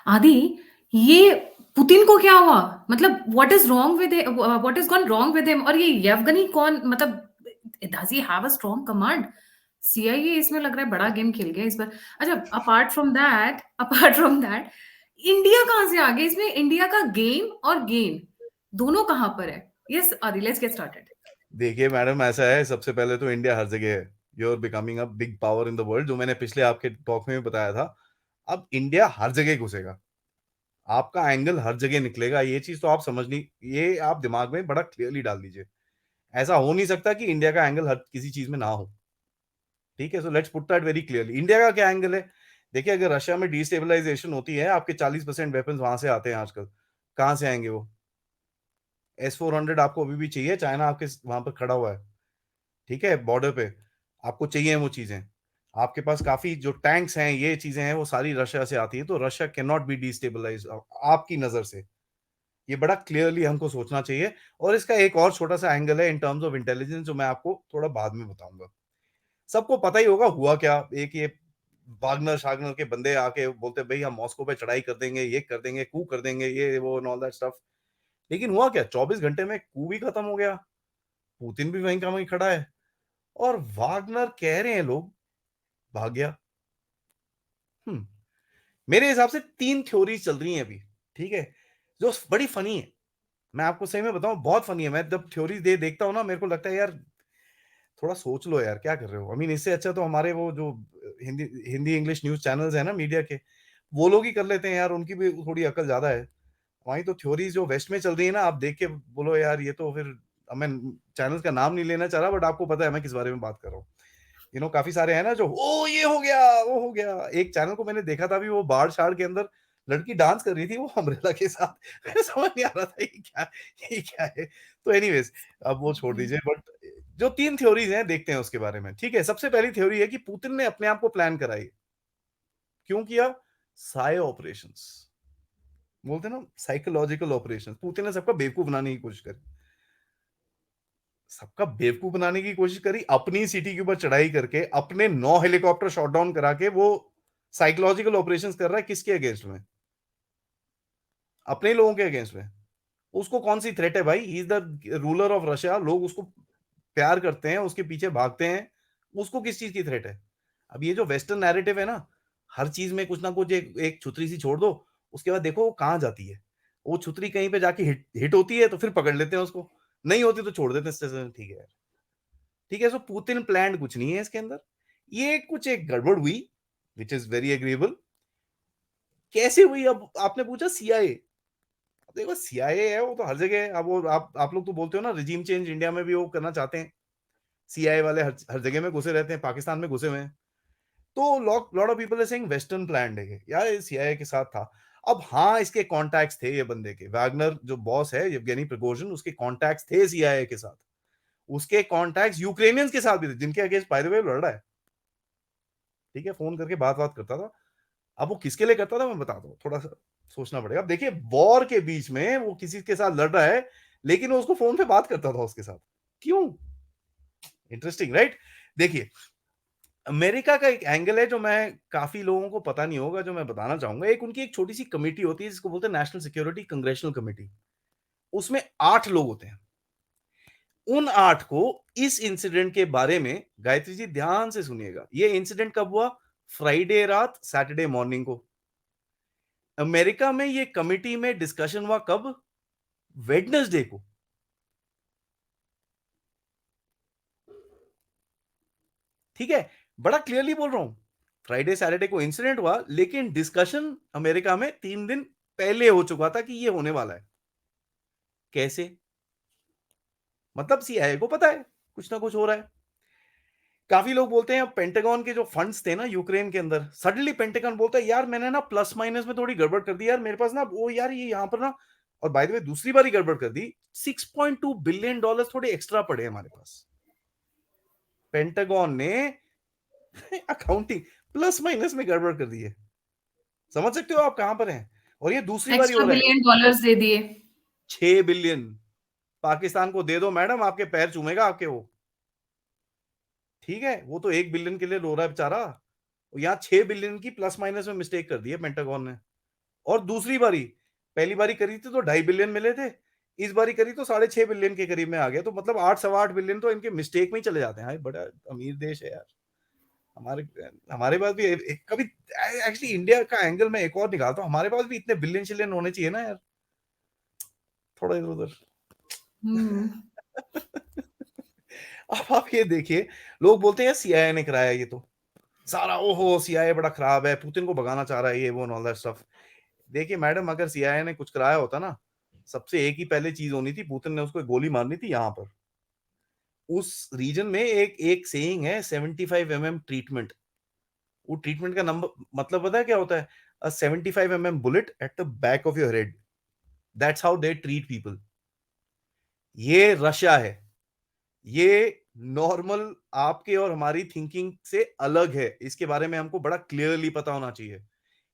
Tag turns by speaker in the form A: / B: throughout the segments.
A: आदि, ये पुतिन को क्या हुआ? मतलब what is gone wrong with him? और ये येवगनी कौन, मतलब does he have a strong command? CIA इसमें लग रहा है बड़ा गेम खेल गया इस बार। अच्छा, अपार्ट फ्रॉम दैट इंडिया कहाँ से आ गया इसमें? इंडिया का गेम और गेन दोनों कहाँ पर है? Yes Aadi, let's get started.
B: देखिए मैडम, ऐसा है, सबसे पहले तो इंडिया हर जगह है। You are becoming a big power in the world, जो मैंने पिछले आपके टॉक में भी बताया था। अब इंडिया हर जगह घुसेगा, आपका एंगल हर जगह निकलेगा, ये चीज तो आप समझनी, ये आप दिमाग में बड़ा क्लियरली डाल दीजिए। ऐसा हो नहीं सकता कि इंडिया का एंगल हर किसी चीज में ना हो। ठीक है, so let's put that very clearly. India का क्या एंगल है? देखिए, अगर रशिया में डिस्टेबलाइजेशन होती है, आपके 40% वेपन्स वहां से आते हैं आजकल। कहां से आएंगे वो? S-400 आपको अभी भी चाहिए, चाइना आपके वहां पर खड़ा हुआ है, ठीक है, बॉर्डर पे। आपको चाहिए वो चीजें। आपके पास काफी जो टैंक्स हैं, ये चीजें हैं, वो सारी रशिया से आती है, तो Russia can not be destabilise आपकी नजर से। ये बड़ा क्लियरली हमको सोचना चाहिए। और इसका एक और छोटा सा एंगल है इन टर्म्स ऑफ इंटेलिजेंस, जो मैं आपको थोड़ा बाद में बताऊंगा। सबको पता ही होगा हुआ क्या। एक ये वागनर शागनर के बंदे आके बोलते भाई हम मॉस्को पे चढ़ाई कर देंगे, ये कर देंगे, कू कर देंगे, ये वो ऑल दैट स्टफ। लेकिन हुआ क्या? 24 घंटे में कू भी खत्म हो गया, पुतिन भी वहीं का वहीं खड़ा है, और वागनर कह रहे हैं लोग भाग गया। हम्म मेरे हिसाब से 3 थ्योरीज चल रही हैं अभी, ठीक है, जो बड़ी फनी है। मैं आपको सही में बताऊं, बहुत फनी है। मैं जब थ्योरीज देखता हूं ना, मेरे को लगता है यार थोड़ा सोच लो यार, क्या कर रहे हो। आई मीन, इससे अच्छा तो हमारे वो जो Hindi Hindi English news channels है ना मीडिया के, वो लोग ही कर लेते हैं यार, उनकी भी थोड़ी अकल ज्यादा है। वहीं तो थ्योरीज जो वेस्ट में चल रही है ना, आप देख के बोलो यार, ये तो फिर, अब मैं चैनल का नाम नहीं लेना चाह रहा, बट आपको पता है मैं किस बारे में बात कर रहा हूँ। काफी सारे हैं ना जो ओ ये हो गया, वो हो गया। एक चैनल को मैंने देखा था भी, वो बाढ़ शाड़ के अंदर लड़की डांस कर रही थी वो अम्ब्रेला के साथ समझ नहीं आ रहा था ये क्या है। तो एनीवेज, अब वो छोड़ दीजिए। बट जो 3 थ्योरीज हैं, देखते हैं उसके बारे में। ठीक है, सबसे पहली थ्योरी है कि पुतिन ने अपने आप को प्लान कराई। क्यों किया? साय ऑपरेशंस, बोलते हैं ना, साइकोलॉजिकल ऑपरेशन। पुतिन ने सबका बेवकूफ बनाने की कोशिश करी, सबका बेवकूफ बनाने की कोशिश करी, अपनी सिटी के ऊपर चढ़ाई करके, अपने 9 हेलीकॉप्टर शॉट डाउन करा के वो साइकोलॉजिकल ऑपरेशंस कर रहा है। किसके अगेंस्ट में? अपने लोगों के अगेंस्ट में। उसको कौन सी थ्रेट है भाई? He is the ruler of Russia, लोग उसको प्यार करते हैं, उसके पीछे भागते हैं। उसको किस चीज की थ्रेट है? अब ये जो वेस्टर्न नैरेटिव है ना, हर चीज में कुछ ना कुछ एक छुतरी सी छोड़ दो, उसके बाद देखो वो कहाँ जाती है। वो छुतरी कहीं पे जाके हिट होती है तो फिर पकड़ लेते हैं उसको, नहीं होती तो छोड़ देते हैं। ठीक है यार, ठीक है। सो पुतिन प्लान कुछ नहीं है इसके अंदर, ये कुछ एक गड़बड़ हुई, विच इज वेरी एग्रीएबल। कैसे हुई? अब आपने पूछा सीआईए। देखो सीआईए है, वो तो हर जगह है। अब वो आप लोग तो बोलते हो ना रिजीम चेंज इंडिया में भी वो करना चाहते हैं। सीआईए वाले हर जगह में घुसे रहते हैं, पाकिस्तान में घुसे हुए हैं। तो lot of people are saying western plan है यार, सीआईए के साथ था। अब हाँ, इसके कॉन्टैक्ट्स थे, ये बंदे के, वैगनर जो बॉस है येवगेनी प्रिगोजिन, उसके कॉन्टैक्ट्स थे सीआईए के साथ। उसके कॉन्टैक्ट्स यूक्रेनियंस के साथ भी थे, जिनके अगेंस्ट बाय द वे लड़ रहा है। ठीक है, फोन करके बात बात करता था। अब वो किसके लिए करता था मैं बताता हूँ, थोड़ा सा सोचना पड़ेगा। अब देखिए, वॉर के बीच में वो किसी के साथ लड़ रहा है, लेकिन वो उसको फोन पे बात करता था उसके साथ। क्यों? Interesting, right? देखिए, अमेरिका का एक एंगल है जो मैं, काफी लोगों को पता नहीं होगा, जो मैं बताना चाहूंगा। एक उनकी एक छोटी सी कमेटी होती है जिसको बोलते हैं नेशनल सिक्योरिटी कंग्रेशनल कमेटी। उसमें 8 लोग होते हैं। उन 8 को इस इंसिडेंट के बारे में, गायत्री जी ध्यान से सुनिएगा, ये इंसिडेंट कब हुआ? फ्राइडे रात, सैटरडे मॉर्निंग को। अमेरिका में ये कमिटी में डिस्कशन हुआ कब? वेडनेसडे को। ठीक है, बड़ा क्लियरली बोल रहा हूं, फ्राइडे सैटरडे को इंसिडेंट हुआ, लेकिन डिस्कशन अमेरिका में 3 दिन पहले हो चुका था कि ये होने वाला है। कैसे? मतलब सीआईए को पता है कुछ ना कुछ हो रहा है। काफी लोग बोलते हैं पेंटागन के जो फंड्स थे ना यूक्रेन के अंदर, सडनली पेंटागन बोलता है यार मैंने ना प्लस माइनस में थोड़ी गड़बड़ कर दी यार, मेरे पास ना वो यार ये यहाँ पर ना, और बाय द वे दूसरी बार ही गड़बड़ कर दी, $6.2 बिलियन थोड़े एक्स्ट्रा पड़े हमारे पास। पेंटागन ने अकाउंटिंग प्लस माइनस में गड़बड़ कर दी है। समझ सकते हो आप कहां पर हैं? और ये दूसरी बार ही
A: एक्स्ट्रा
B: हो रहा है।
A: बिलियन डॉलर्स दे दिए।
B: 6 बिलियन पाकिस्तान को दे दो मैडम, आपके पैर चूमेगा आपके वो। ठीक है, वो तो 1 बिलियन के लिए रो रहा है बेचारा, यहाँ 6 बिलियन की प्लस माइनस में मिस्टेक कर दी है पेंटागन ने। और दूसरी बारी, पहली बारी करी थी तो 2.5 बिलियन मिले थे, इस बारी करी तो 6.5 बिलियन के करीब में आ गया, तो मतलब 8 सवा 8 बिलियन तो इनके मिस्टेक में ही चले जाते हैं। बड़ा अमीर देश है यार। हमारे हमारे पास भी कभी एक्चुअली इंडिया का एंगल में एक और निकालता हूँ, हमारे पास भी इतने बिलियन शिलियन होने चाहिए ना यार, थोड़ा इधर उधर। अब आप ये देखिए, लोग बोलते हैं सीआईए ने कराया ये तो सारा, ओहो सीआईए बड़ा खराब है, पुतिन को भगाना चाह रहा है, ये वो ऑल दैट स्टफ। देखिए मैडम, अगर सीआईए ने कुछ कराया होता ना, सबसे एक ही पहले चीज होनी थी, पुतिन ने उसको गोली मारनी थी यहाँ पर। उस रीजन में एक एक सेइंग है 75 mm ट्रीटमेंट। वो ट्रीटमेंट का नंबर मतलब पता है क्या होता है? अ 75 mm bullet at the back of your head, that's how they treat people. ये रशिया है, ये नॉर्मल आपके और हमारी थिंकिंग से अलग है, इसके बारे में हमको बड़ा क्लियरली पता होना चाहिए।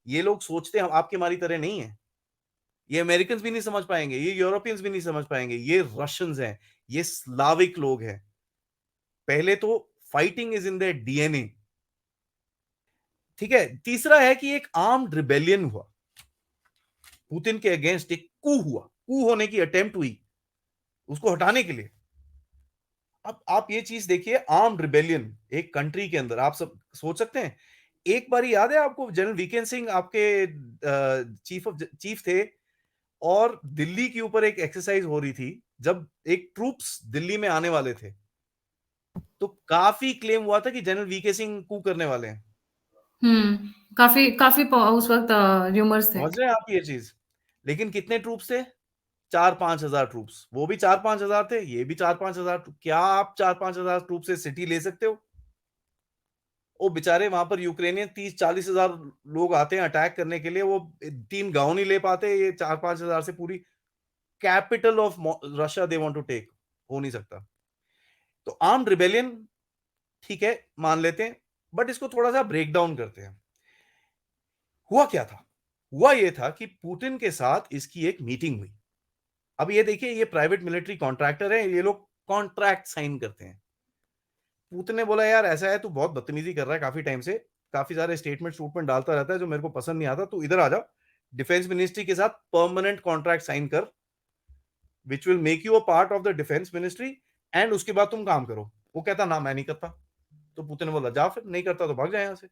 B: ये लोग सोचते हैं आपकी हमारी तरह नहीं है, ये अमेरिकन भी नहीं समझ पाएंगे, ये यूरोपियंस भी नहीं समझ पाएंगे, ये रशियंस हैं, ये स्लाविक लोग हैं। पहले तो fighting is in their DNA. ठीक है, तीसरा है कि एक आर्म्ड रिबेलियन हुआ, पुतिन के अगेंस्ट एक कू हुआ, कू होने की अटेम्प्ट हुई उसको हटाने के लिए। अब आप ये चीज देखिए, आर्म्ड रिबेलियन एक कंट्री के अंदर, आप सब सोच सकते हैं। एक बार याद है आपको, जनरल वीकेंद्र सिंह आपके चीफ थे, और दिल्ली के ऊपर एक एक्सरसाइज हो रही थी, जब एक ट्रूप्स दिल्ली में आने वाले थे, तो काफी क्लेम हुआ था कि जनरल वीके सिंह कू करने वाले हैं।
A: काफी काफी उस वक्त र्यूमर्स थे।
B: समझ रहे हैं आप ये चीज? लेकिन कितने ट्रूप्स थे? 4-5 हजार ट्रूप्स, वो भी 4-5 हजार थे, ये भी 4-5 हजार। क्या आप 4-5 हजार ट्रूप से सिटी ले सकते हो? वो बेचारे वहां पर यूक्रेनियन 30-40 हजार लोग आते हैं अटैक करने के लिए, वो 3 गांव नहीं ले पाते, ये 4-5 हजार से पूरी capital of Russia they want to take, हो नहीं सकता। तो आर्म्ड रिबेलियन ठीक है, मान लेते हैं, बट इसको थोड़ा सा ब्रेक डाउन करते हैं। हुआ क्या था? हुआ यह था कि पुतिन के साथ इसकी एक मीटिंग हुई। अब ये देखिए, ये प्राइवेट मिलिट्री कॉन्ट्रैक्टर है, ये लोग कॉन्ट्रैक्ट साइन करते हैं। पुतिन ने बोला यार ऐसा है, तू बहुत बदतमीजी कर रहा है काफी टाइम से, काफी सारे स्टेटमेंट डालता रहता है जो मेरे को पसंद नहीं आता, तू इधर आ जा, डिफेंस मिनिस्ट्री के साथ परमानेंट कॉन्ट्रैक्ट साइन कर, which will make you a part of the defence ministry, and उसके बाद तुम काम करो। वो कहता ना मैं नहीं करता। तो पुतिन ने बोला जा फिर, नहीं करता तो भाग जाए यहाँ से,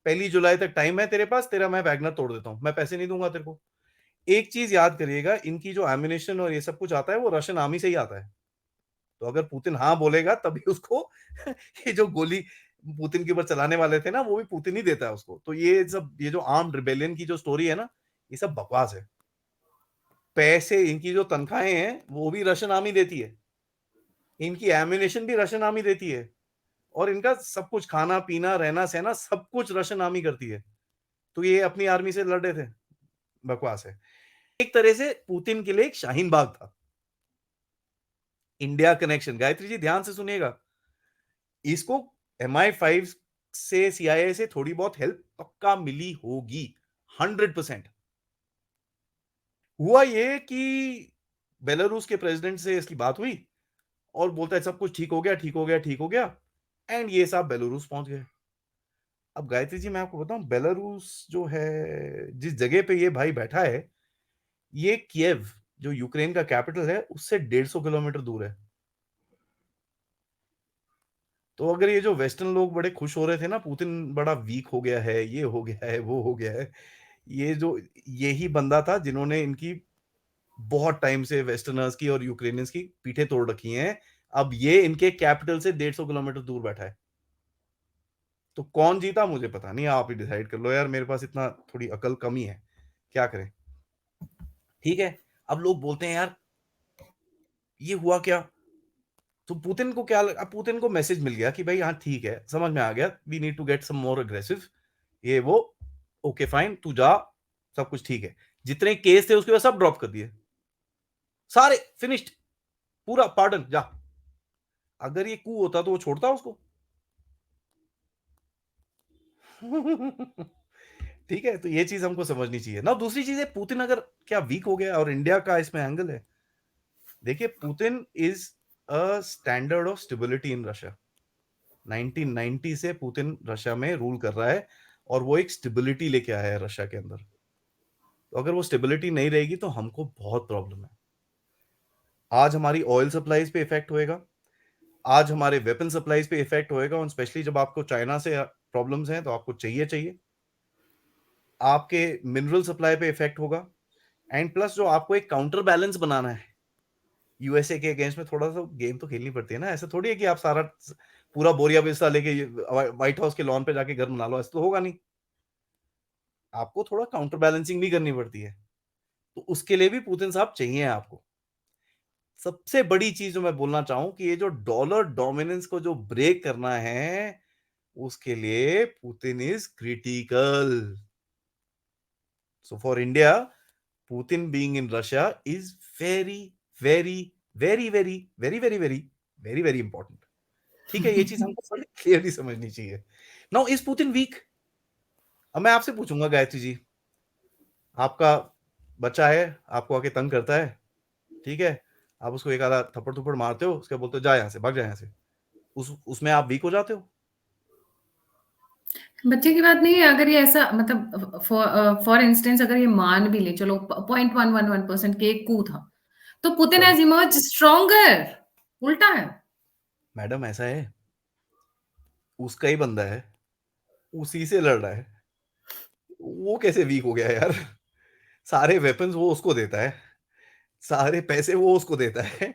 B: 1 जुलाई तक टाइम है तेरे पास, तेरा मैं वैगनर तोड़ देता हूँ, मैं पैसे नहीं दूंगा तेरे को। एक चीज याद करिएगा, इनकी जो एम्यूनेशन और ये सब कुछ आता है वो रशियन आर्मी से ही आता है। तो अगर पुतिन हाँ बोलेगा तभी उसको ये जो गोली पुतिन के ऊपर चलाने वाले थे ना, वो भी पुतिन ही देता है उसको। तो ये सब, ये जो आर्म्ड रिबेलियन की जो स्टोरी है ना, ये सब बकवास है। पैसे, इनकी जो तनख्वाहें हैं वो भी रशियन आर्मी देती है, इनकी एम्यूनेशन भी रशियन आर्मी देती है, और इनका सब कुछ खाना पीना रहना सहना सब कुछ रशियन आर्मी करती है। तो ये अपनी आर्मी से लड़ रहे थे, बकवास है। एक तरह से पुतिन के लिए एक शाहीन बाग था। इंडिया कनेक्शन, गायत्री जी ध्यान से सुनिएगा, इसको MI5 से CIA से थोड़ी बहुत हेल्प पक्का मिली होगी, 100%। हुआ ये कि बेलारूस के प्रेसिडेंट से इसकी बात हुई, और बोलता है सब कुछ ठीक हो गया, ठीक हो गया, ठीक हो गया, एंड ये साहब बेलारूस पहुंच गए। अब गायत्री जी मैं आपको बताऊं, बेलारूस जो है, जिस जगह पे ये भाई बैठा है, ये किएव जो यूक्रेन का कैपिटल है उससे 150 किलोमीटर दूर है। तो अगर ये जो वेस्टर्न लोग बड़े खुश हो रहे थे ना, पुतिन बड़ा वीक हो गया है, ये हो गया है, वो हो गया है, ये जो, यही बंदा था जिन्होंने इनकी बहुत टाइम से वेस्टर्नर्स की और यूक्रेनियंस की पीठे तोड़ रखी हैं। अब ये इनके कैपिटल से 150 किलोमीटर दूर बैठा है। तो कौन जीता मुझे पता नहीं, आप ही डिसाइड कर लो यार, मेरे पास इतना थोड़ी अकल कमी है, क्या करें। ठीक है, अब लोग बोलते हैं यार ये हुआ क्या? तो पुतिन को क्या अब पुतिन को मैसेज मिल गया कि भाई हाँ ठीक है, समझ में आ गया, we need to get some more aggressive, ये वो, ओके फाइन, तू जा, सब कुछ ठीक है। जितने केस थे उसके बाद सब ड्रॉप कर दिए, सारे फिनिश्ड, पूरा पार्डन जा। अगर ये कू होता तो वो छोड़ता उसको? ठीक है, तो ये चीज हमको समझनी चाहिए ना। दूसरी चीज है, पुतिन अगर क्या वीक हो गया, और इंडिया का इसमें एंगल है। देखिए, Putin is a standard of stability in Russia. 1990 से पुतिन रशिया में रूल कर रहा है, और वो एक स्टेबिलिटी लेके आया है रशिया के अंदर। तो अगर वो स्टेबिलिटी नहीं रहेगी तो हमको बहुत प्रॉब्लम है। आज हमारी ऑयल सप्लाईज पे इफेक्ट होएगा, आज हमारे वेपन सप्लाईज पे इफेक्ट होएगा, और स्पेशली जब आपको चाइना से प्रॉब्लम्स हैं तो आपको चाहिए आपके मिनरल सप्लाई पे इफेक्ट होगा। एंड प्लस जो आपको एक काउंटर बैलेंस बनाना है यूएसए के अगेंस्ट में, थोड़ा सा गेम तो खेलनी पड़ती है ना। ऐसा थोड़ी है कि आप सारा पूरा बोरिया बिस्ता लेके व्हाइट हाउस के लॉन पे जाके घर बना लो, ऐसा तो होगा नहीं। आपको थोड़ा काउंटर बैलेंसिंग भी करनी पड़ती है, तो उसके लिए भी पुतिन साहब चाहिए आपको। सबसे बड़ी चीज जो मैं बोलना चाहूं कि ये जो डॉलर डोमिनेंस को जो ब्रेक करना है, उसके लिए Putin is critical. So for India, Putin being in Russia is very very very very very very very very very important. ठीक है, ये चीज हमको बड़ी क्लियरली समझनी चाहिए। Now is Putin weak? अब मैं आपसे पूछूंगा गायत्री जी, आपका बच्चा है, आपको आके तंग करता है, ठीक है, आप उसको एक आधा थप्पड़ थप्पड़ मारते हो, उसके बोलते हो जा यहाँ से, भाग जा यहाँ से, उसमें आप वीक हो जाते हो?
A: बच्चे की बात नहीं है, अगर ये ऐसा मतलब फॉर इंस्टेंस अगर ये मान भी ले, चलो 0.111% केक कू था, तो पुतिन
B: चलो
A: हैज इमर्ज स्ट्रॉन्गर। उल्टा है।
B: मैडम, ऐसा है, उसका ही बंदा है, उसी से लड़ रहा है, वो कैसे वीक हो गया यार? सारे वेपन्स वो उसको देता है, सारे पैसे वो उसको देता है,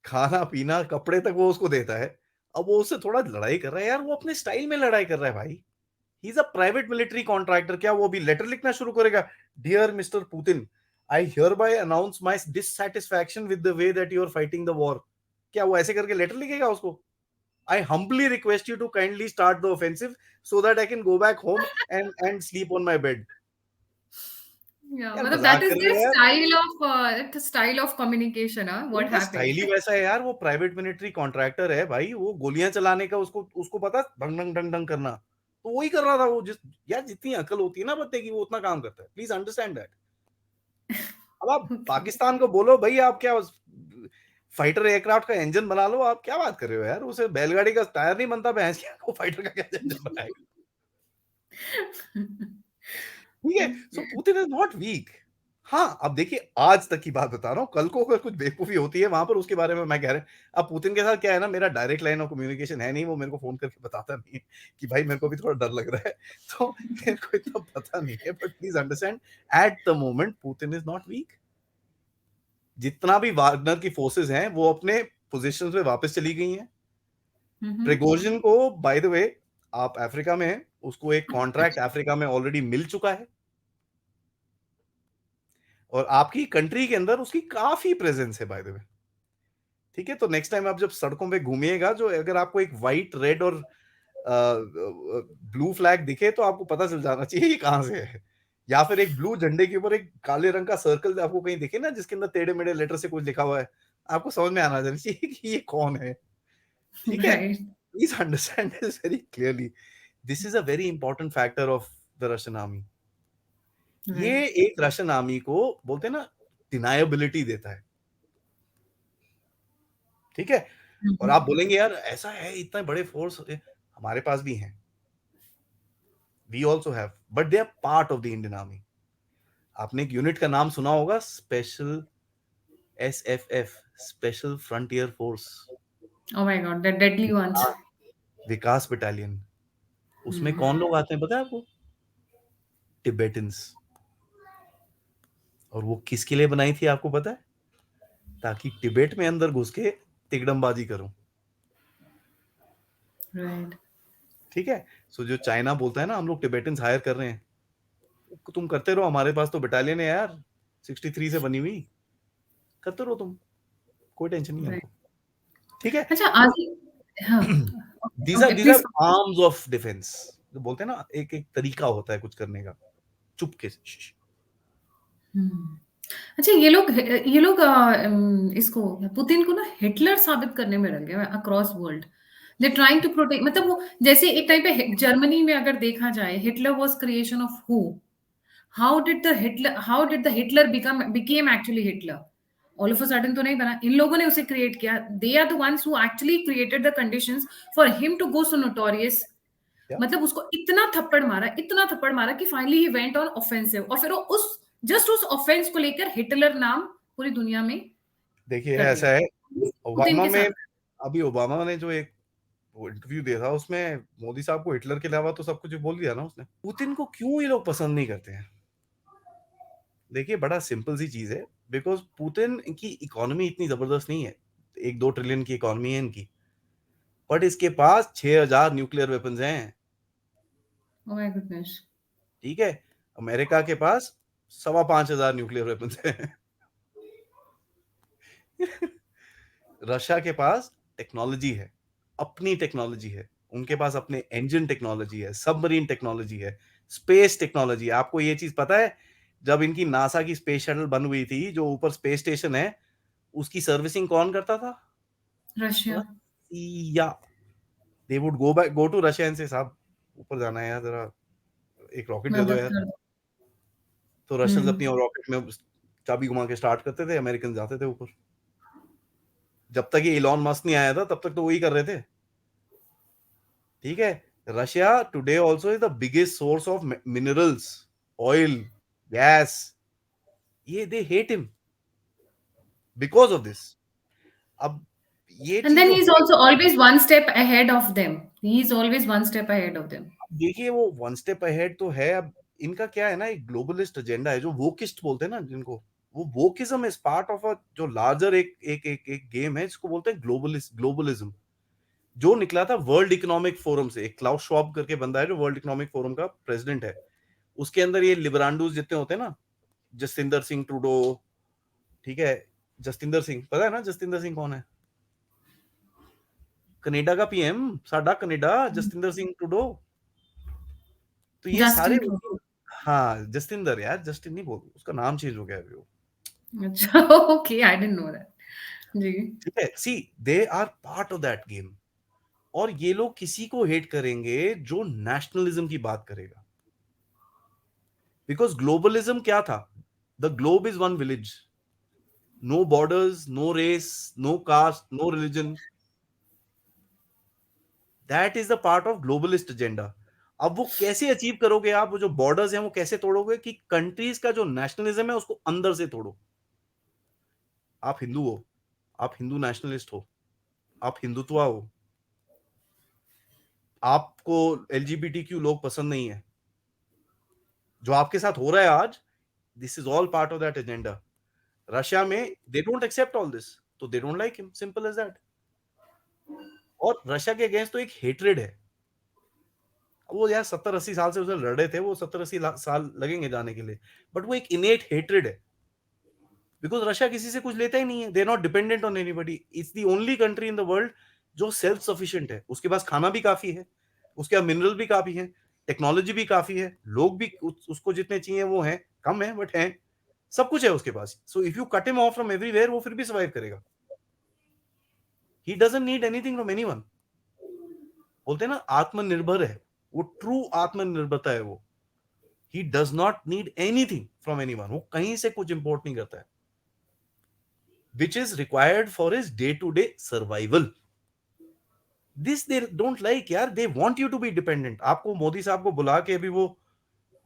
B: खाना पीना कपड़े तक वो उसको देता है। अब वो उससे थोड़ा लड़ाई कर रहा है यार, वो अपने स्टाइल में लड़ाई कर रहा है भाई। He is a private military contractor. क्या वो भी लेटर लिखना शुरू करेगा, dear mister Putin, I hereby announce my dissatisfaction with the way that you are fighting the war? क्या वो ऐसे करके लेटर लिखेगा उसको? I humbly request you to kindly start the offensive so that I can go back home and sleep on my bed.
A: या
B: यार
A: मतलब that
B: मजाक
A: इज
B: कर
A: देयर
B: रहे हैं यार।
A: स्टाइल ऑफ कम्युनिकेशन, व्हाट
B: उनका स्टाइल ही
A: हैपेंड।
B: वैसा है यार, वो प्राइवेट मिलिट्री कॉन्ट्रैक्टर है भाई, वो गोलियां चलाने का उसको उसको पता, ढंग ढंग ढंग ढंग करना, तो वही कर रहा था वो। जिस यार जितनी अकल होती है ना बत्ते की, वो उतना काम करता है, प्लीज अंडरस्टैंड दैट। अब आप
A: ओके।
B: पाकिस्तान को बोलो भाई, आप क्या फाइटर एयरक्राफ्ट का इंजन बना लो, आप क्या बात कर रहे हो यार? उसे बैलगाड़ी का टायर नहीं बनता भैंस के, वो फाइटर का क्या इंजन बनाएगा? ठीक है, सो पुतिन इज नॉट वीक। हाँ, अब देखिए, आज तक की बात बता रहा हूँ, कल को अगर कुछ बेवकूफी होती है वहां पर, उसके बारे में मैं कह रहा हूँ। अब पुतिन के साथ क्या है ना, मेरा डायरेक्ट लाइन ऑफ कम्युनिकेशन है नहीं, वो मेरे को फोन करके बताता नहीं है कि भाई मेरे को भी थोड़ा डर लग रहा है, तो मेरे को इतना पता नहीं है। But please understand, at the moment Putin is not weak. जितना भी वागनर की फोर्सेस हैं, वो अपने पोजिशन पे वापस चली गई हैं। प्रिगोजिन को, बाय द वे, आप अफ्रीका में हैं, उसको एक कॉन्ट्रैक्ट अफ्रीका में ऑलरेडी मिल चुका है, और आपकी कंट्री के अंदर उसकी काफी प्रेजेंस है बाय द वे। ठीक है, तो नेक्स्ट टाइम आप जब सड़कों पे घूमिएगा, जो अगर आपको एक व्हाइट रेड और ब्लू फ्लैग दिखे, तो आपको पता चल जाना चाहिए ये कहां से है। या फिर एक ब्लू झंडे के ऊपर एक काले रंग का सर्कल आपको कहीं दिखे ना, जिसके अंदर टेढ़े मेढ़े लेटर से कुछ लिखा हुआ है, आपको समझ में आना चाहिए कि ये कौन है। ठीक है,
A: right.
B: Please understand this very clearly. This is a very important factor of the Russian army. ये
A: राइट।
B: एक रशियन आर्मी को बोलते हैं ना, डिनायबिलिटी देता है। ठीक है, और आप बोलेंगे यार ऐसा है, इतने बड़े फोर्स हमारे पास भी हैं, we also have, but they are part of the Indian army. आपने एक यूनिट का नाम सुना होगा, special SFF, special frontier force,
A: oh my god, the deadly ones.
B: Vikas battalion. उसमें कौन लोग आते हैं पता है आपको? टिबेटन्स। और वो किसके लिए बनाई थी आपको पता है? ताकि तिब्बत में अंदर घुस के तिकड़मबाजी करूं।
A: राइट।
B: ठीक है, सो जो चाइना बोलता है ना हम लोग टिबेटन्स हायर कर रहे हैं, तुम करते रहो, हमारे पास तो बटालियन है यार, 63 से बनी हुई, करते रहो तुम, कोई टेंशन नहीं है
A: राइट।
B: हमको। ठीक है,
A: अच्छा आज। हाँ।
B: These are
A: okay
B: these are
A: please.
B: Arms of defence. जो बोलते हैं ना, एक एक तरीका होता है कुछ करने का, चुपके से।
A: अच्छा ये लोग इसको पुतिन को ना हिटलर साबित करने में लगे हुए across world. They trying to protect, मतलब वो जैसे एक टाइम पे जर्मनी में अगर देखा जाए, Hitler was creation of who? How did the Hitler became actually Hitler? All of a sudden तो नहीं बना, इन लोगों ने उसे क्रिएट किया। They are the ones who actually created the conditions for him to go so notorious.
B: या
A: मतलब उसको इतना थप्पड़ मारा कि finally he went on offensive, और फिर वो उस जस्ट उस ऑफेंस को लेकर हिटलर नाम पूरी दुनिया में
B: देखिए
A: कर
B: ऐसा
A: दिया।
B: है,
A: पुतिन
B: ओबामा
A: के
B: में
A: साथ।
B: अभी ओबामा ने जो एक वो इंटरव्यू दिया था उसमें मोदी साहब को हिटलर के अलावा तो सब कुछ बोल दिया ना उसने। पुतिन को क्यों ये लोग पसंद नहीं करते हैं? देखिए बड़ा सिंपल सी चीज है, बिकॉज पुतिन की इकोनॉमी इतनी जबरदस्त नहीं है, 1-2 ट्रिलियन की इकोनॉमी है इनकी, बट इसके पास 6,000 न्यूक्लियर वेपन्स हैं।
A: Oh my goodness.
B: ठीक है, अमेरिका के पास 5,500 न्यूक्लियर वेपन्स हैं। रशिया के पास टेक्नोलॉजी है, अपनी टेक्नोलॉजी है, उनके पास अपने इंजन टेक्नोलॉजी है, सबमरीन टेक्नोलॉजी है, स्पेस टेक्नोलॉजी है। आपको ये चीज पता है, जब इनकी नासा की स्पेस शटल बन हुई थी, जो ऊपर स्पेस स्टेशन है, उसकी सर्विसिंग कौन करता था?
A: Russia.
B: Russia. They would go to Russia and say, साहब ऊपर जाना है यार, जरा एक रॉकेट दे दो
A: मदद
B: यार।
A: कर दो।
B: तो रशियंस अपनी
A: हम्म।
B: रॉकेट में चाबी घुमा के स्टार्ट करते थे, अमेरिकन जाते थे ऊपर। जब तक ये इलॉन मस्क नहीं आया था तब तक तो वही कर रहे थे। ठीक है, Russia today also is the biggest source of minerals, oil, gas. ये they hate him because of this. अब ये
A: And
B: चीज
A: then
B: जो
A: he's
B: हो रही
A: also always one step ahead of them. He's always one step ahead of them.
B: है, देखिए वो वन स्टेप अहेड तो है। अब इनका क्या है ना, एक ग्लोबलिस्ट एजेंडा है, जो वोकिस्ट बोलते हैं ना जिनको, वो wokeism is part of a जो लार्जर एक गेम है, जिसको बोलते हैं ग्लोबलिज्म, जो निकला था वर्ल्ड इकोनॉमिक फोरम से। एक क्लाउस श्वाब करके बंदा है जो वर्ल्ड इकोनॉमिक फोरम का प्रेसिडेंट है। उसके अंदर ये लिबरांडूस जितने होते हैं ना, जसविंदर सिंह ट्रूडो, ठीक है, जसविंदर सिंह, पता है ना जसविंदर सिंह कौन है? कनाडा का पीएम, साडा कनाडा, जसविंदर सिंह ट्रूडो। तो ये सारे
A: Justin
B: उनकी,
A: Trudeau.
B: हाँ जसविंदर, यार जस्टिन नहीं बोल, उसका नाम चेंज हो गया है अभी वो।
A: अच्छा। Okay, I didn't know that. जी।
B: ठीक है, see they are part of that game. और ये लोग किसी को हेट करेंगे जो नेशनलिज्म की बात करेगा, बिकॉज ग्लोबलिज्म क्या था? The globe is one village, no borders, no race, no caste, no religion. That is the part of globalist agenda. अब वो कैसे अचीव करोगे आप? वो जो बॉर्डर्स हैं वो कैसे तोड़ोगे? कि कंट्रीज का जो नेशनलिज्म है उसको अंदर से तोड़ो। आप हिंदू हो, आप हिंदू नेशनलिस्ट हो, आप हिंदुत्व हो, आपको एलजीबीटीक्यू लोग पसंद नहीं है, जो आपके साथ हो रहा है आज, this is all part of that agenda. Russia में they don't accept all this, तो they don't like him, simple as that. और रशिया के अगेंस्ट तो एक हेट्रेड है। वो यार 70-80 साल से उसे लड़ रहे थे, वो 70-80 साल लगेंगे जाने के लिए, बट वो एक इनेट हेट्रेड है, बिकॉज रशिया किसी से कुछ लेता ही नहीं है। They are not dependent on anybody. It's the only country in the world जो सेल्फ सफिशिएंट है। उसके पास खाना भी काफी है, उसके पास मिनरल भी काफी है, टेक्नोलॉजी भी काफी है, लोग भी उसको जितने चाहिए वो हैं, कम है बट हैं, सब कुछ है उसके पास। So if you cut him off from everywhere, वो फिर भी सर्वाइव करेगा। He doesn't need anything from anyone. बोलते हैं ना आत्मनिर्भर है, वो ट्रू आत्मनिर्भरता है वो। He does not need anything from anyone, वो कहीं से कुछ इंपोर्ट नहीं करता है, which is required for his day to day survival. This they don't like यार, they want you to be dependent। आपको मोदी साहब को बुला के अभी वो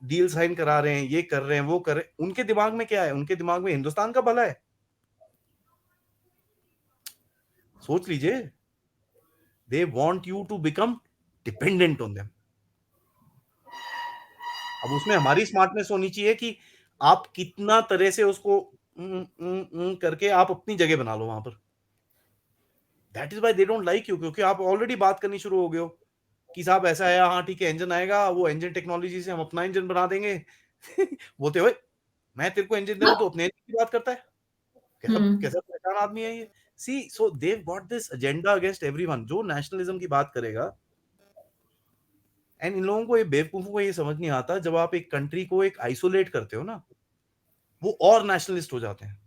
B: डील साइन करा रहे हैं, ये कर रहे हैं, वो कर रहे हैं, उनके दिमाग में क्या है? उनके दिमाग में हिंदुस्तान का भला है। सोच लीजिए, they want you to become dependent on them। अब उसमें हमारी स्मार्टनेस होनी चाहिए कि आप कितना तरह से उसको करके आप अपनी जगह बना लो वहां पर। That is why they don't like you, क्योंकि आप ऑलरेडी बात करनी शुरू हो गए हो कि साहब ऐसा है, हाँ ठीक है, इंजन आएगा, वो इंजन टेक्नोलॉजी से हम अपना इंजन बना देंगे। बोलते हुए, मैं तेरे को इंजन दे रहा हूं तो अपने इंजन की बात करता है। कैसा
A: हम्म।
B: कैसा परेशान आदमी है ये। See so they got this agenda against everyone जो नेशनलिज्म की बात करेगा। एंड इन लोगों को, ये बेवकूफों को ये समझ नहीं आता, जब आप एक कंट्री को एक आइसोलेट करते हो ना, वो और नेशनलिस्ट हो जाते हैं।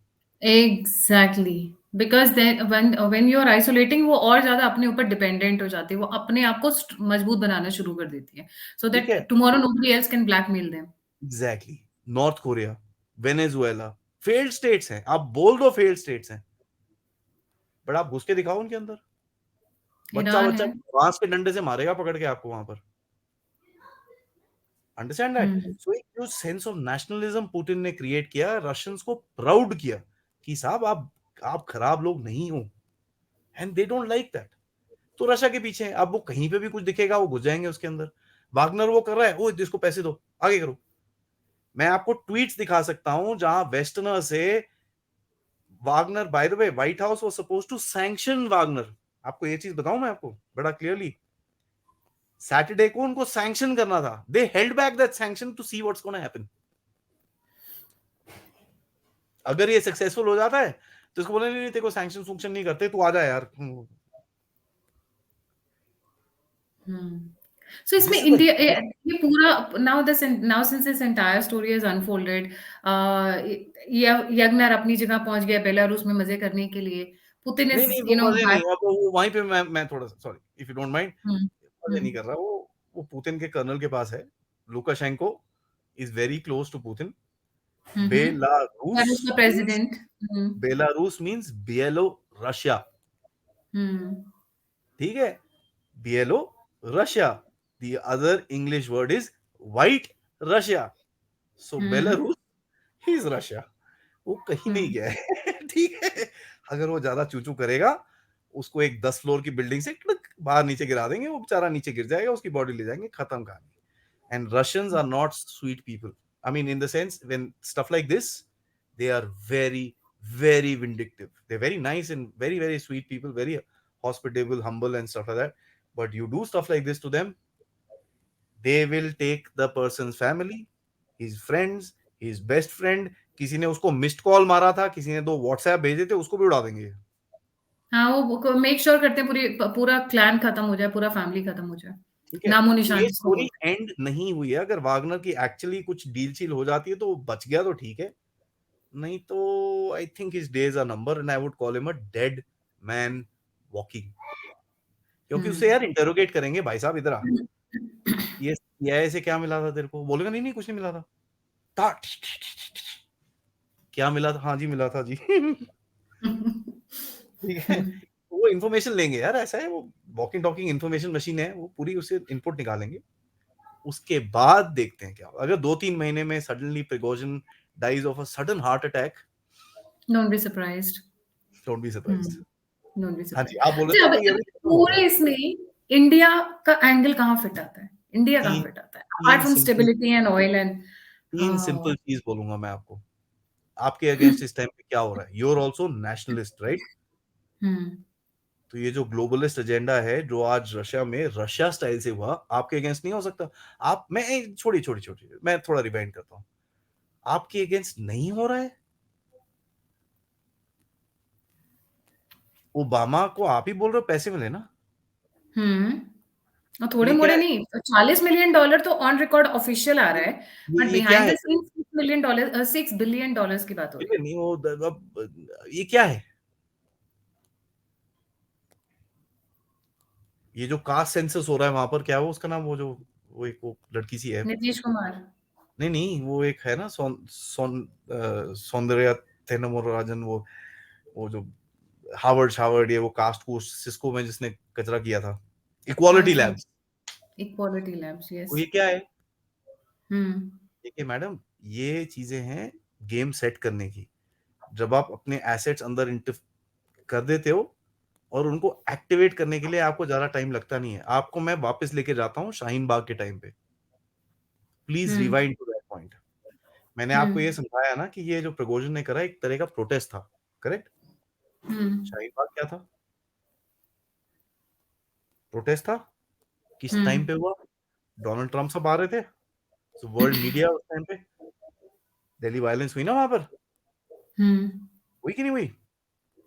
A: Exactly. Because then when you are isolating, वो और ज्यादा अपने ऊपर डिपेंडेंट हो जाती है, वो अपने आप को मजबूत बनाना शुरू कर देती है, so
B: ठीक
A: that
B: है,
A: tomorrow nobody else can blackmail them.
B: Exactly. North Korea, Venezuela, failed states हैं, आप बोल दो फेल्ड स्टेट्स हैं, बट आप घुस के दिखाओ उनके अंदर, बच्चा
A: ईरान
B: बच्चा
A: है।
B: बांस के डंडे से मारेगा पकड़ के आपको वहां पर। Understand that?
A: हम्म
B: सो एक जो सेंस ऑफ नेशनलिज्म पुतिन ने क्रिएट किया, रशियंस को प्राउड किया कि साहब आप खराब लोग नहीं हो, and they don't like that. तो रशिया के पीछे हैं। अब वो कहीं पे भी कुछ दिखेगा वो घुस जाएंगे उसके अंदर। वागनर वो कर रहा है, ओ इसको पैसे दो, आगे करो। मैं आपको ट्वीट्स दिखा सकता हूं जहां वेस्टर्नर से Wagner, by the way White House was suppose to sanction Wagner. आपको ये चीज बताऊं मैं आपको बड़ा क्लियरली, सैटरडे को उनको सैंक्शन करना था, they held back that sanction to see what's gonna happen. अगर ये सक्सेसफुल हो जाता है तो इसको बोले, नहीं तेरे को सैंक्शन फंक्शन नहीं करते, तू आ जा यार।
A: हम्म सो इसमें
B: दिस इज द
A: इंडिया ये पूरा now since this entire story has unfolded, Wagner अपनी जगह पहुंच गया बेलारूस में मजे करने के लिए, पुतिन
B: नहीं
A: इज
B: नहीं, वो
A: यू नो
B: मजे नहीं।
A: बैक।
B: अब वो वहीं पे मैं थोड़ा सा sorry if you don't mind,
A: hmm
B: मजे नहीं
A: हम्म
B: कर रहा वो पुतिन के कर्नल के पास है। Lukashenko is very close to Putin. Belarus
A: Belarus का
B: means
A: president. Hmm
B: Belarus means Byelorussia.
A: Hmm
B: ठीक है, Byelorussia. The other English word is White Russia. So
A: hmm
B: Belarus he is Russia. वो कहीं नहीं
A: हम्म
B: गया है। ठीक है, अगर वो ज्यादा चूचू करेगा उसको एक 10 फ्लोर की बिल्डिंग से टक बाहर नीचे गिरा देंगे, वो बेचारा नीचे गिर जाएगा, उसकी बॉडी ले जाएंगे, खत्म कहानी। And Russians are not sweet people. I mean, in the sense, when stuff like this, they are very, very vindictive. They're very nice and very, very sweet people, very hospitable, humble, and stuff like that. But you do stuff like this to them, they will take the person's family, his friends, his best friend. किसी ने उसको missed call मारा था, किसी ने 2 WhatsApp भेजे थे, उसको भी उड़ा देंगे।
A: हाँ, वो मेक श्योर करते हैं पूरा क्लैन खत्म हो जाए, पूरा फैमिली खत्म हो जाए,
B: ठीक है,
A: नामो
B: तो ये
A: निशान जिसको
B: स्टोरी
A: बोलते
B: एंड नहीं हुई है। अगर वागनर की एक्चुअली कुछ डील शील हो जाती है तो बच गया तो ठीक है, नहीं तो I think his days are number and I would call him a dead man walking.
A: हैं।
B: क्योंकि उससे यार इंटरोगेट करेंगे, भाई साहब इधर आ,
A: हम्म
B: ये सीआईए से क्या मिला था तेरे को? बोलेगा नहीं नहीं कुछ नहीं मिला था। ता- क्या मिला था? हाँ जी मिला था जी। ठीक है, वो इन्फॉर्मेशन लेंगे यार, ऐसा है वो वॉकिंग टॉकिंग इन्फॉर्मेशन मशीन है, वो पूरी उससे इनपुट निकालेंगे। उसके बाद देखते हैं क्या होगा। अगर 2-3 महीने में suddenly Prigozhin dies of a sudden heart attack,
A: don't be surprised.
B: Don't be surprised.
A: Don't be
B: हाँ जी,
A: सरप्राइज्ड।
B: आप बोल रहे
A: अच्छा,
B: थे
A: अब
B: तो ये अभी खत्म हो गया।
A: पूरे इसमें इंडिया का एंगल कहाँ फिट आता है? इंडिया कहाँ
B: तीन
A: फिट आता है अपार्ट
B: तीन
A: from
B: simple
A: stability and oil and
B: तीन सिंपल चीज बोलूंगा मैं आपको। आपके अगेंस्ट इस टाइम पे क्या हो रहा है? You are also nationalist, right?
A: Hmm
B: तो ये जो ग्लोबलिस्ट एजेंडा है जो आज रशिया में रशिया स्टाइल से हुआ, आपके अगेंस्ट नहीं हो सकता। आप मैं छोटी छोटी छोटी मैं थोड़ा रिवाइंड करता हूँ, आपके अगेंस्ट नहीं हो रहा है। ओबामा को आप ही बोल रहे हो पैसे मिले ना?
A: और
B: तो
A: थोड़े
B: ये क्या
A: मोड़े
B: है?
A: नहीं, $40 मिलियन तो ऑन रिकॉर्ड ऑफिशियल आ रहा है, बट
B: ये क्या
A: बिहाइंड
B: है?
A: द सीन्स $6 मिलियन, $6 बिलियन की बात हो रही है।
B: नहीं वो ये क्या है? ये जो कास्ट सेंसस हो रहा है वहां पर, क्या है वो उसका नाम, वो जो वो एक वो लड़की सी है।
A: नीतीश कुमार।
B: नहीं नहीं, वो एक है ना सौंदर्या तेनमोराजन, वो जो हार्वर्ड हार्वर्ड ये वो कास्ट को सिस्को में जिसने कचरा किया था, इक्वालिटी
A: अच्छा,
B: लैब्स।
A: इक्वालिटी लैब्स,
B: तो
A: यस।
B: ये क्या है?
A: हम्म
B: देखिए मैडम, ये चीजें हैं गेम सेट करने की। जब आप अपने एसेट्स अंदर कर देते हो और उनको एक्टिवेट करने के लिए आपको ज्यादा टाइम लगता नहीं है। आपको मैं वापस लेके जाता हूँ शाहीन बाग के टाइम पे। Please
A: hmm
B: rewind to that point. मैंने आपको ये
A: हम्म
B: समझाया ना कि ये जो प्रगोजन ने करा एक तरह का प्रोटेस्ट था, करेक्ट?
A: हम्म
B: शाहीन बाग क्या था? प्रोटेस्ट था। किस टाइम
A: हम्म
B: पे हुआ? डोनाल्ड ट्रम्प सब आ रहे थे, तो वर्ल्ड मीडिया उस टाइम पे, दिल्ली वायलेंस हुई ना वहां पर,
A: हम्म
B: हुई कि नहीं हुई? ये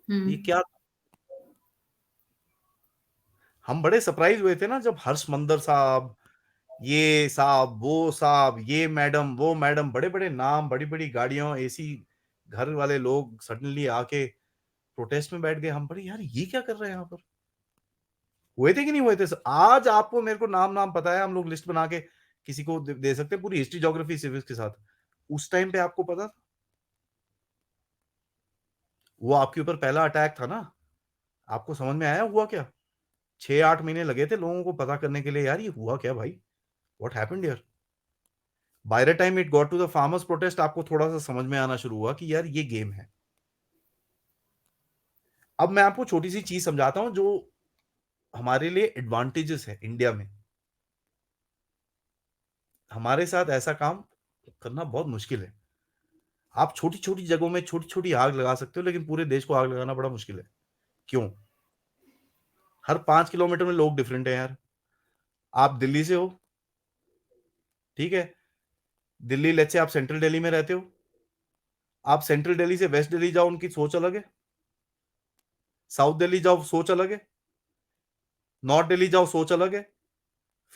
A: हम्म
B: क्या? हम बड़े सरप्राइज हुए थे ना जब हर्ष मंदर साहब, ये साहब, वो साहब, ये मैडम, वो मैडम, बड़े बड़े नाम, बड़ी बड़ी गाड़ियों, एसी घर वाले लोग सडनली आके प्रोटेस्ट में बैठ गए। हम बड़े यार ये क्या कर रहे हैं यहाँ पर? हुए थे कि नहीं हुए थे? आज आपको मेरे को नाम नाम पता है, हम लोग लिस्ट बना के किसी को दे सकते हैं पूरी हिस्ट्री ज्योग्राफी सिविक्स के साथ। उस टाइम पे आपको पता था? वो आपके ऊपर पहला अटैक था ना, आपको समझ में आया हुआ क्या? 6-8 महीने लगे थे लोगों को पता करने के लिए, यार ये हुआ क्या भाई, what happened here. By the time it got to the farmers protest, आपको थोड़ा सा समझ में आना शुरू हुआ कि यार ये गेम है। अब मैं आपको छोटी सी चीज समझाता हूं जो हमारे लिए एडवांटेजेस है इंडिया में। हमारे साथ ऐसा काम करना बहुत मुश्किल है। आप छोटी छोटी जगहों में छोटी छोटी आग लगा सकते हो, लेकिन पूरे देश को आग लगाना बड़ा मुश्किल है। क्यों? हर 5 किलोमीटर में लोग डिफरेंट है यार। आप दिल्ली से हो, ठीक है, दिल्ली लेट्स से आप सेंट्रल दिल्ली में रहते हो, आप सेंट्रल दिल्ली से वेस्ट दिल्ली जाओ, उनकी सोच अलग है। साउथ दिल्ली जाओ, सोच अलग है। नॉर्थ दिल्ली जाओ, सोच अलग है।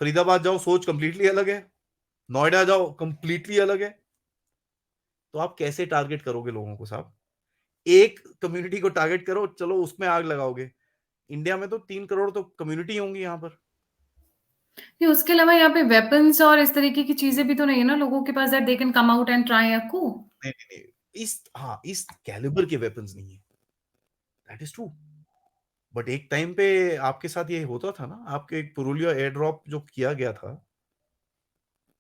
B: फरीदाबाद जाओ, सोच कंप्लीटली अलग है। नोएडा जाओ, कंप्लीटली अलग है। तो आप कैसे टारगेट करोगे लोगों को साहब? एक कम्युनिटी को टारगेट करो, चलो उसमें आग लगाओगे। इंडिया में तो 3 करोड़ तो कम्युनिटी होंगी यहाँ पर।
A: नहीं, उसके अलावा यहाँ पे वेपन्स और इस तरीके की चीजें भी तो नहीं है ना लोगों के पास, that they can come out and try a coup.
B: नहीं नहीं नहीं, इस कैलिबर के वेपन्स नहीं है, दैट इज ट्रू। बट एक टाइम पे आपके साथ ये होता था ना, आपके एक पुरुलिया एयर ड्रॉप जो किया गया था,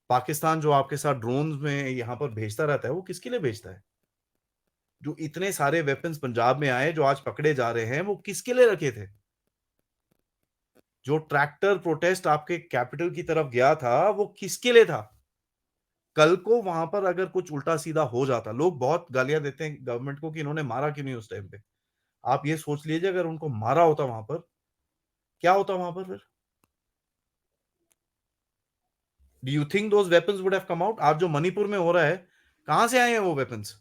B: पाकिस्तान जो आपके साथ ड्रोन में यहाँ पर भेजता रहता है, वो किसके लिए भेजता है? जो इतने सारे वेपन्स पंजाब में आए जो आज पकड़े जा रहे हैं, वो किसके लिए रखे थे? जो ट्रैक्टर प्रोटेस्ट आपके कैपिटल की तरफ गया था, वो किसके लिए था? कल को वहां पर अगर कुछ उल्टा सीधा हो जाता, लोग बहुत गालियां देते हैं गवर्नमेंट को कि इन्होंने मारा क्यों नहीं उस टाइम पे। आप ये सोच लीजिए, अगर उनको मारा होता वहां पर, क्या होता वहां पर फिर? Do you think those weapons would have come out? आज जो मणिपुर में हो रहा है, कहां से आए हैं वो वेपन्स?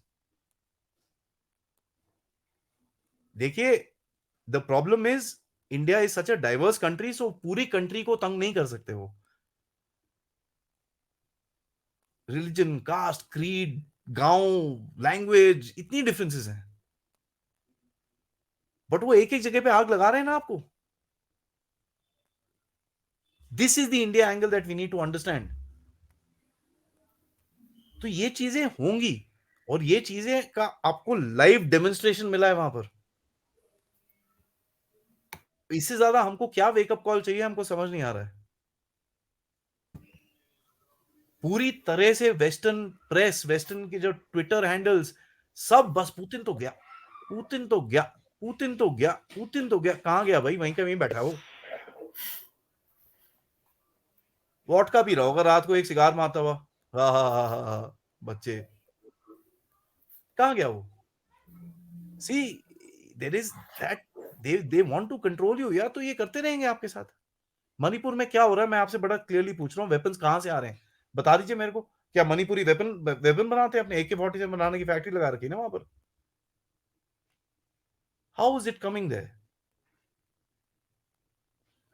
B: देखिए, the problem is India is such a diverse country, so पूरी कंट्री को तंग नहीं कर सकते वो। रिलीजन, कास्ट, क्रीड, गांव, लैंग्वेज, इतनी डिफरेंसेस हैं, बट वो एक एक जगह पे आग लगा रहे हैं ना आपको। This is the India angle that we need to understand. तो ये चीजें होंगी, और ये चीजें का आपको लाइव डेमोन्स्ट्रेशन मिला है वहां पर। इससे ज्यादा हमको क्या वेकअप कॉल चाहिए, हमको समझ नहीं आ रहा है। पूरी तरह से वेस्टर्न प्रेस, वेस्टर्न के जो ट्विटर हैंडल्स, सब बस पुतिन तो गया, पुतिन तो गया, पुतिन तो गया, पुतिन तो गया। कहां गया भाई? वहीं का वहीं बैठा वो, वोडका पी रहा होगा रात को, एक सिगार मारता हुआ, हा हा हा हा हा। बच्चे, कहां गया वो? See, there is that, they want to control you यार, तो ये करते रहेंगे आपके साथ। मणिपुर में क्या हो रहा है, मैं आपसे बड़ा क्लियरली पूछ रहा हूँ, वेपन्स कहां से आ रहे हैं? बता दीजिए मेरे को। क्या मणिपुरी वेपन वेपन बनाते हैं? अपने AK-47 बनाने की फैक्ट्री लगा रखी है ना वहां पर। How is it coming there?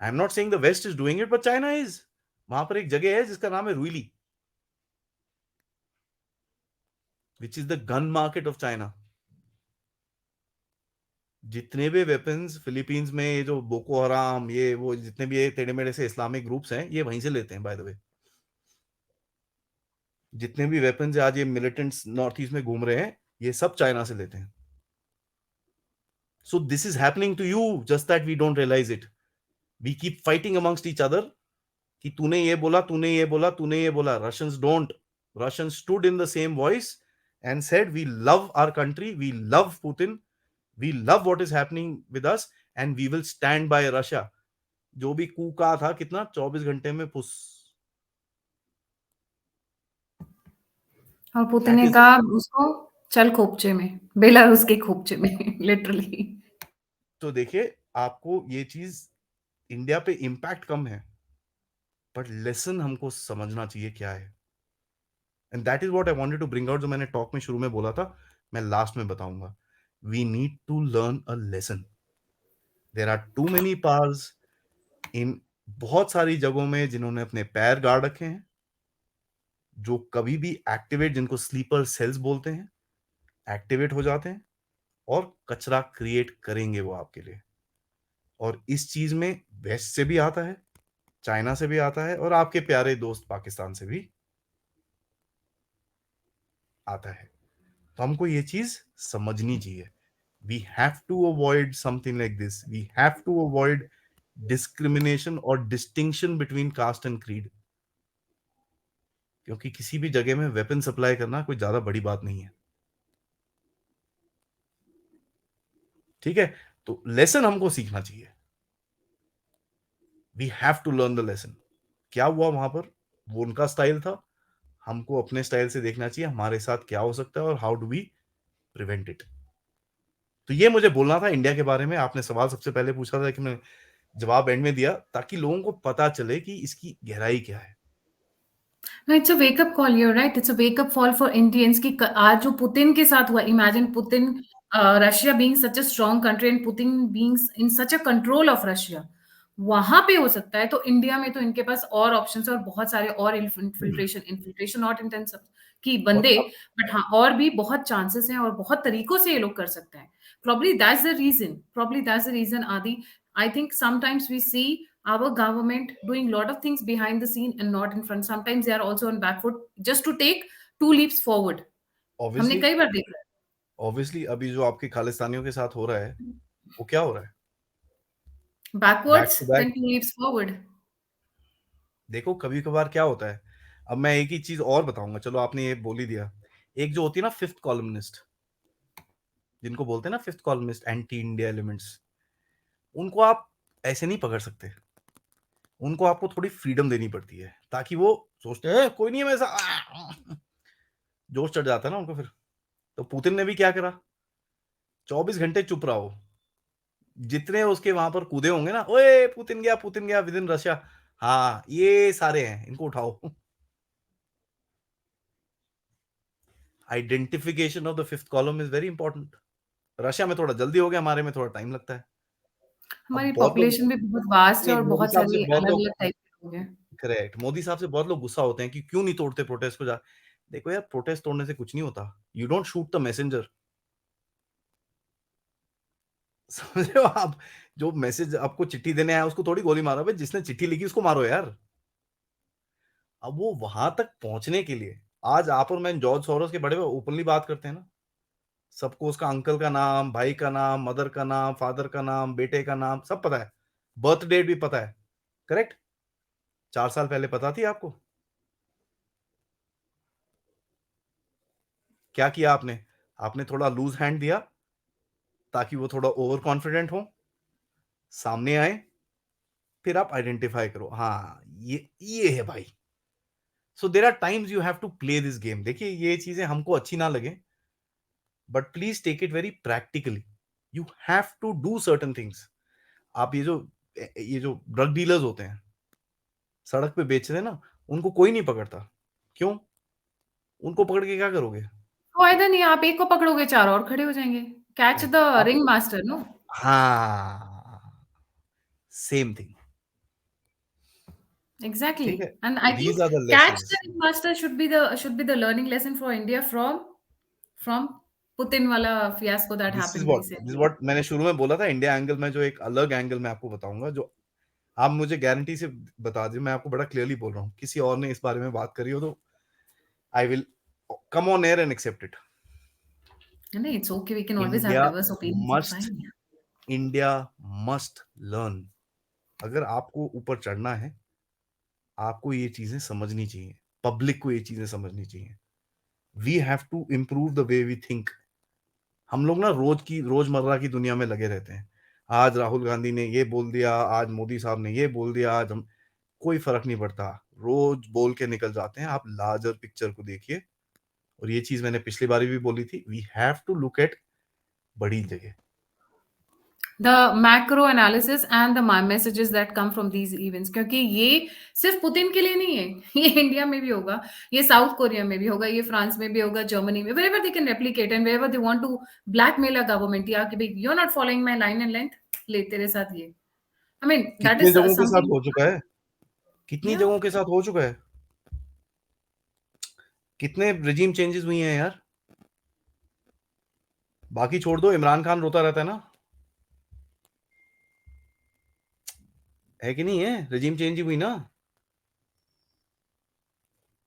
B: I am not saying the west is doing it, but China is. वहां पर एक जगह है जिसका नाम है Ruili, which is the gun market of China. जितने भी वेपन्स फिलीपींस में, ये जो बोको हराम, ये वो जितने भी ये टेढ़े मेढ़े से इस्लामिक ग्रुप्स हैं, ये वहीं से लेते हैं बाय द वे। जितने भी वेपन्स आज ये मिलिटेंट्स नॉर्थ ईस्ट में घूम रहे हैं, ये सब चाइना से लेते हैं। So this is happening to you, just that we don't realise it. We keep fighting amongst each other कि तूने ये बोला, तूने ये बोला, तूने ये बोला। Russians don't. Russians stood in the same voice and said we love our country, we love Putin, we love what is happening with us, and we will stand by Russia. जो भी कूका था कितना, 24 घंटे में फुस।
A: और पुतिन
B: दैट
A: ने
B: is it.
A: कहा उसको, चल खोपचे में, बेलारूस के खोपचे में लिटरली।
B: तो देखिए, आपको ये चीज इंडिया पे इम्पैक्ट कम है, बट लेसन हमको समझना चाहिए क्या है। And that is what I wanted to bring out, जो मैंने टॉक में शुरू में बोला था, मैं लास्ट में बताऊंगा। We need to learn a lesson. There are too many powers इन बहुत सारी जगहों में जिन्होंने अपने पैर गाड़ रखे हैं, जो कभी भी एक्टिवेट, जिनको स्लीपर सेल्स बोलते हैं, एक्टिवेट हो जाते हैं और कचरा क्रिएट करेंगे वो आपके लिए। और इस चीज में वेस्ट से भी आता है, चाइना से भी आता है, और आपके प्यारे दोस्त पाकिस्तान से भी आता है। तो हमको ये चीज समझनी चाहिए। We have to avoid something like this, we have to avoid discrimination और distinction between caste and creed. क्योंकि किसी भी जगह में वेपन सप्लाई करना कोई ज्यादा बड़ी बात नहीं है, ठीक है। तो लेसन हमको सीखना चाहिए, we have to learn the lesson. क्या हुआ वहां पर, वो उनका स्टाइल था, हमको अपने स्टाइल से देखना चाहिए हमारे साथ क्या हो सकता है और how do we prevent it. तो ये मुझे बोलना था इंडिया के बारे में। आपने सवाल सबसे पहले पूछा था कि मैं जवाब एंड में दिया, ताकि लोगों को पता चले कि इसकी गहराई क्या है।
A: No, it's a wake up call. You're right. It's a wake up call for Indians कि आज जो पुतिन के साथ हुआ, imagine Putin, Russia being such a strong country and Putin being in such a control of Russia, वहां पे हो सकता है, तो इंडिया में तो इनके पास और ऑप्शंस और बहुत सारे और इन्फिल्ट्रेशन इन्फिल्ट्रेशन नॉट इंटेंसिव की
B: और
A: बंदे,
B: अब
A: बट हाँ और भी बहुत चांसेस हैं और बहुत तरीकों से ये लोग कर सकते हैं। Probably that's the reason, Adi. I think sometimes we see our government doing a lot of things behind the scene and not in front. Sometimes they are also on back foot just to take two leaps forward. हमने
B: obviously
A: कई बार देखा है।
B: Obviously अभी जो आपके खालिस्तानियों के साथ हो रहा है, वो क्या हो रहा है, back
A: Backwards
B: to back.
A: then two leaps forward.
B: देखो कभी कभार क्या होता है, अब मैं एक ही चीज और बताऊंगा, चलो आपने ये बोल ही दिया। एक जो होती है ना फिफ्थ कॉलमनिस्ट, जिनको बोलते हैं ना fifth columnist, anti India elements, उनको आप ऐसे नहीं पकड़ सकते। उनको आपको थोड़ी फ्रीडम देनी पड़ती है, ताकि वो सोचते हैं कोई नहीं है वैसा, जोश चढ़ जाता है ना उनको फिर। तो पुतिन ने भी क्या करा, 24 घंटे चुप रहा हो। जितने उसके वहां पर कूदे होंगे ना, ओए पुतिन गया विद इन रशिया, हाँ ये सारे हैं, इनको उठाओ। Identification of the fifth column is very important. Russia में थोड़ा जल्दी हो गया, हमारे में थोड़ा टाइम लगता है। अब
A: हमारी
B: बहुत लोग,
A: पॉपुलेशन भी बहुत वास्ट है
B: नहीं
A: और
B: मोदी
A: बहुत
B: साहब से
A: सारी
B: बहुत
A: अलग
B: लोग,
A: अलग टाइप के लोग हैं।
B: करेक्ट, मोदी साहब से बहुत लोग गुस्सा होते हैं कि क्यों नहीं तोड़ते प्रोटेस्ट को जा। देखो यार, प्रोटेस्ट तोड़ने से कुछ नहीं होता, you don't shoot the messenger. समझ रहे हो आप, जो मैसेज आपको चिट्ठी देने आया उसको थोड़ी गोली मारो भाई, जिसने चिट्ठी लिखी उसको मारो यार। अब वो वहां तक पहुंचने के लिए, आज आप और मैं जॉर्ज सोरोस के बड़े ओपनली बात करते हैं ना, सबको उसका अंकल का नाम, भाई का नाम, मदर का नाम, फादर का नाम, बेटे का नाम सब पता है, बर्थ डेट भी पता है, करेक्ट। 4 साल पहले पता थी आपको? क्या किया आपने? आपने थोड़ा लूज हैंड दिया, ताकि वो थोड़ा ओवर कॉन्फिडेंट हो, सामने आए, फिर आप आइडेंटिफाई करो, हाँ ये है भाई। So there are times you have to play this game. देखिए ये चीजें हमको अच्छी ना लगे, but please take it very practically. You have to do certain things. आप ये जो ड्रग डीलर्स होते हैं, सड़क पे बेचते हैं ना, उनको कोई नहीं पकड़ता। क्यों? उनको पकड़ के क्या करोगे?
A: फायदा नहीं, आप एक को पकड़ोगे चार और खड़े हो जाएंगे। कैच द
B: आप,
A: रिंग मास्टर, नो।
B: हाँ, सेम थिंग। ठीक
A: Exactly.
B: है,
A: And I
B: these
A: think
B: are the
A: catch
B: lessons.
A: the ringmaster should be the learning lesson for India from Putin wala fiasco that happened
B: this is
A: recently.
B: What मैंने शुरू में बोला था, India angle में जो एक अलग एंगल मैं आपको बताऊंगा, जो आप मुझे गारंटी से बता दीजिए, मैं आपको बड़ा क्लियरली बोल रहा हूँ, किसी और ने इस बारे में बात करी हो तो I will come on air and accept it.
A: And it's okay. We can always have
B: India
A: diverse opinions. It's
B: must
A: fine.
B: India must learn. अगर आपको ऊपर चढ़ना है, आपको ये चीजें समझनी चाहिए, पब्लिक को ये चीजें समझनी चाहिए। We have to improve the way we think. हम लोग ना रोजमर्रा की दुनिया में लगे रहते हैं। आज राहुल गांधी ने ये बोल दिया, आज मोदी साहब ने ये बोल दिया, आज हम, कोई फर्क नहीं पड़ता, रोज बोल के निकल जाते हैं। आप लार्जर पिक्चर को देखिए। और ये चीज मैंने पिछली बार भी बोली थी, we have to look at बड़ी जगह।
A: The macro analysis and the messages that come from these events, क्योंकि ये सिर्फ पुतिन के लिए नहीं है, ये इंडिया में भी होगा, ये साउथ कोरिया में भी होगा, ये फ्रांस में भी होगा, जर्मनी में, wherever they can replicate and wherever they want to blackmail a government, या कि भाई you're not following my line and length, ले तेरे साथ ये, I mean that
B: कितने
A: is
B: जगहों के साथ
A: something.
B: हो चुका है, कितनी
A: Yeah.
B: जगहों के साथ हो चुका है, कितने रिजीम चेंजेस हुई हैं यार। बाकी छोड़ दो, इमरान खान रोता रहता है ना, है कि नहीं है, रिजीम चेंज ही हुई ना।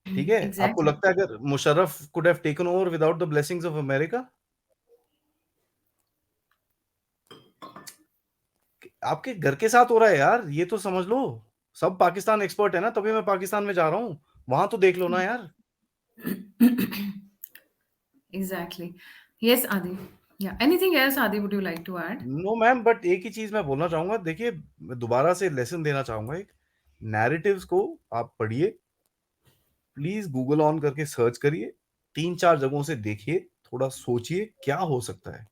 B: ठीक है, आपको
A: Exactly.
B: लगता है अगर Musharraf could have taken over without the blessings of America? आपके घर के साथ हो रहा है यार, ये तो समझ लो। सब पाकिस्तान एक्सपर्ट है ना, तभी मैं पाकिस्तान में जा रहा हूँ। वहां तो देख लो ना यार।
A: Exactly. Yes, Adi. Yeah. Anything else, Adi, would you like to add?
B: No ma'am, but एक ही चीज मैं बोलना चाहूंगा, देखिए मैं दोबारा से लेसन देना चाहूंगा, एक नैरेटिव्स को आप पढ़िए, प्लीज गूगल ऑन करके सर्च करिए, 3-4 जगहों से देखिए, थोड़ा सोचिए क्या हो सकता है,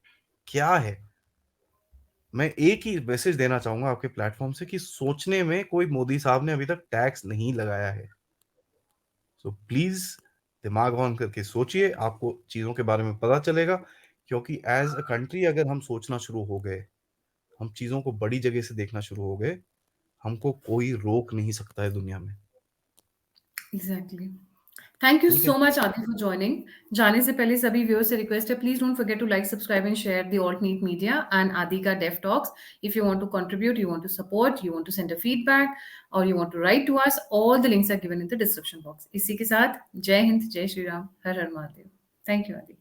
B: क्या है। मैं एक ही मैसेज देना चाहूंगा आपके प्लेटफॉर्म से कि सोचने में कोई मोदी साहब ने अभी तक टैक्स नहीं लगाया है। सो प्लीज दिमाग ऑन करके सोचिए, आपको चीजों के बारे में पता चलेगा। क्योंकि एज अ कंट्री अगर हम सोचना शुरू हो गए, हम चीजों को बड़ी जगह से देखना शुरू हो गए, हमको कोई रोक नहीं सकता है दुनिया में।
A: Exactly. Thank you
B: ठीक है।
A: so much, Adi, for joining. जाने से पहले सभी व्यूअर्स से रिक्वेस्ट है, please don't forget to like, subscribe and share the alt neat media and Aadi का def talks. If you want to contribute, you want to support, you want to send a feedback, or you want to write to us, all the links are given in the description box. इसी के साथ जय हिंद, जय श्री राम, हर हर Mahadev. Thank you, Adi.